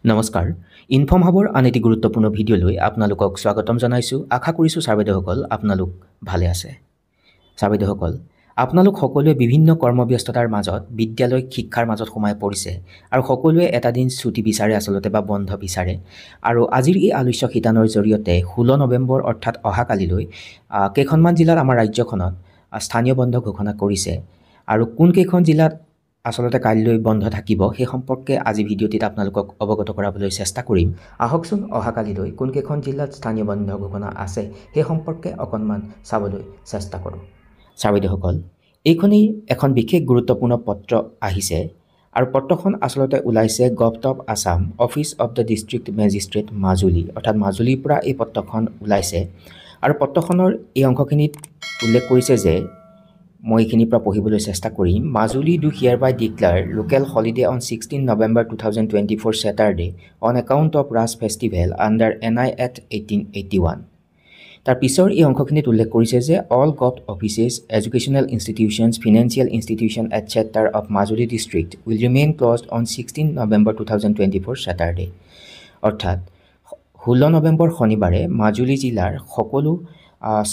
নমস্কাৰ ইনফৰ্ম হাবৰ আন এটি গুৰুত্বপূৰ্ণ ভিডিঅ'লৈ আপোনালোকক স্বাগতম জনাইছোঁ। আশা কৰিছোঁ ছাৰ বাইদেউসকল আপোনালোক ভালে আছে। ছাৰ বাইদেউসকল আপোনালোক সকলোৱে বিভিন্ন কৰ্মব্যস্ততাৰ মাজত বিদ্যালয় শিক্ষাৰ মাজত সোমাই পৰিছে আৰু সকলোৱে এটা দিন ছুটি বিচাৰে আচলতে বা বন্ধ বিচাৰে। আৰু আজিৰ এই আলোচ্য শিতানৰ জৰিয়তে 16 নৱেম্বৰ অৰ্থাৎ অহাকালিলৈ কেইখনমান জিলাত আমাৰ ৰাজ্যখনত স্থানীয় বন্ধ ঘোষণা কৰিছে আৰু কোন কেইখন জিলাত আসলতে কাইলৈ বন্ধ থাকিব সেই সম্পৰ্কে আজি ভিডিঅ'টিত আপোনালোকক অৱগত কৰাবলৈ চেষ্টা কৰিম। আহকচোন অহাকালিলৈ কোন কেইখন জিলাত স্থানীয় বন্ধ ঘোষণা আছে সেই সম্পৰ্কে অকণমান চাবলৈ চেষ্টা কৰোঁ। ছাৰ বাইদেউসকল এইখনেই এখন বিশেষ গুৰুত্বপূৰ্ণ পত্ৰ আহিছে আৰু পত্ৰখন আসলতে ওলাইছে government of Assam office of the district magistrate Majuli অৰ্থাৎ মাজুলীৰ পৰা এই পত্ৰখন ওলাইছে আৰু পত্ৰখনৰ এই অংশখিনিত উল্লেখ কৰিছে যে মই এইখিনিৰ পৰা পঢ়িবলৈ চেষ্টা কৰিম। Majuli do hereby declare local holiday on 16 November 2024 Saturday on account of Ras festival under NI Act 1881। তাৰ পিছৰ এই অংশখিনিত উল্লেখ কৰিছে যে all government offices educational institutions financial institution etcetera of Majuli district will remain closed on 16 November 2024 Saturday। অৰ্থাৎ 16 নৱেম্বৰ শনিবাৰে মাজুলী জিলাৰ সকলো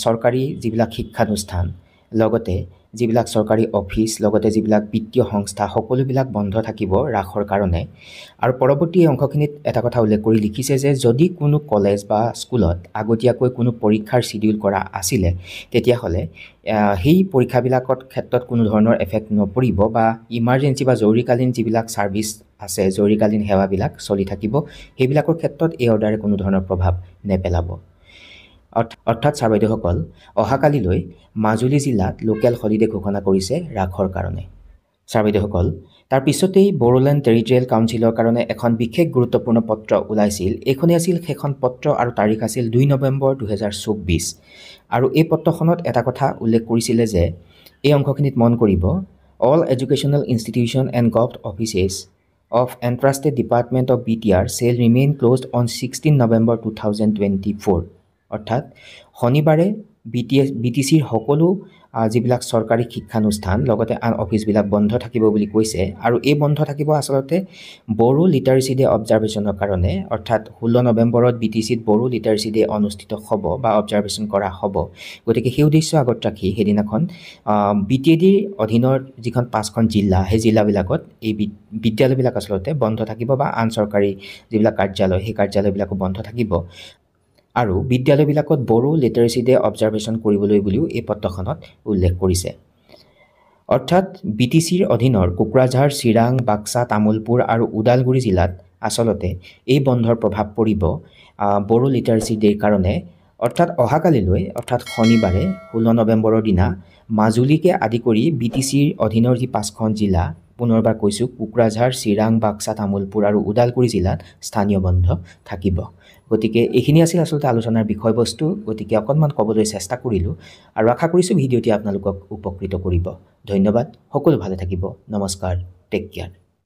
চৰকাৰী যিবিলাক শিক্ষানুষ্ঠান লগতে যিবিলাক চৰকাৰী অফিচ লগতে যিবিলাক বিত্তীয় সংস্থা সকলোবিলাক বন্ধ থাকিব ৰাসৰ কাৰণে। আৰু পৰৱৰ্তী অংশখিনিত এটা কথা উল্লেখ কৰি লিখিছে যে যদি কোনো কলেজ বা স্কুলত আগতীয়াকৈ কোনো পৰীক্ষাৰ শিডিউল কৰা আছিলে তেতিয়াহ'লে সেই পৰীক্ষাবিলাকৰ ক্ষেত্ৰত কোনো ধৰণৰ এফেক্ট নপৰিব বা ইমাৰ্জেঞ্চি বা জৰুৰীকালীন যিবিলাক ছাৰ্ভিচ আছে জৰুৰীকালীন সেৱাবিলাক চলি থাকিব সেইবিলাকৰ ক্ষেত্ৰত এই অৰ্ডাৰে কোনো ধৰণৰ প্ৰভাৱ নেপেলাব। অৰ্থাৎ ছাৰ বাইদেউসকল অহাকালিলৈ মাজুলী জিলাত লোকেল হলিডে ঘোষণা কৰিছে ৰাসৰ কাৰণে। ছাৰ বাইদেউসকল তাৰ পিছতেই বড়োলেণ্ড টেৰিটৰিয়েল কাউন্সিলৰ কাৰণে এখন বিশেষ গুৰুত্বপূৰ্ণ পত্ৰ ওলাইছিল। এইখনেই আছিল সেইখন পত্ৰ আৰু তাৰিখ আছিল 2 নৱেম্বৰ 2024 আৰু এই পত্ৰখনত এটা কথা উল্লেখ কৰিছিলে যে এই অংশখিনিত মন কৰিব all educational institution and government offices of entrusted department of BTR shall remain closed on 16 November 2024। অৰ্থাৎ শনিবাৰে BTCৰ সকলো যিবিলাক চৰকাৰী শিক্ষানুষ্ঠান লগতে আন অফিচবিলাক বন্ধ থাকিব বুলি কৈছে আৰু এই বন্ধ থাকিব আচলতে বড়ো লিটাৰেচি ডে অবজাৰভেশ্যনৰ কাৰণে। অৰ্থাৎ 16 নৱেম্বৰত BTCত বড়ো লিটাৰেচি ডে অনুষ্ঠিত হ'ব বা অবজাৰভেশ্যন কৰা হ'ব। গতিকে সেই উদ্দেশ্য আগত ৰাখি সেইদিনাখন BTADৰ অধীনৰ যিখন 5খন জিলা সেই জিলাবিলাকত এই বিদ্যালয়বিলাক আচলতে বন্ধ থাকিব বা আন চৰকাৰী যিবিলাক কাৰ্যালয় সেই কাৰ্যালয়বিলাকো বন্ধ থাকিব আৰু বিদ্যালয়বিলাকত বড়ো লিটাৰেচি ডে অবজাৰভেশ্যন কৰিবলৈ বুলিও এই পত্ৰখনত উল্লেখ কৰিছে। অৰ্থাৎ BTCৰ অধীনৰ কোকৰাঝাৰ চিৰাং বাক্সা তামুলপুৰ আৰু ওদালগুৰি জিলাত আচলতে এই বন্ধৰ প্ৰভাৱ পৰিব বড়ো লিটাৰেচি ডেৰ কাৰণে। অৰ্থাৎ অহাকালিলৈ অৰ্থাৎ শনিবাৰে 16 নৱেম্বৰৰ দিনা মাজুলীকে আদি কৰি BTCৰ অধীনৰ যি 5খন জিলা পুনৰবাৰ কৈছোঁ কোকৰাঝাৰ চিৰাং বাক্সা তামুলপুৰ আৰু ওদালগুৰি জিলাত স্থানীয় বন্ধ থাকিব। গতিকে এইখিনি আছিল আচলতে আলোচনাৰ বিষয়বস্তু। গতিকে অকণমান ক'বলৈ চেষ্টা কৰিলোঁ আৰু আশা কৰিছোঁ ভিডিঅ'টি আপোনালোকক উপকৃত কৰিব। ধন্যবাদ। সকলো ভালে থাকিব। নমস্কাৰ। Take care.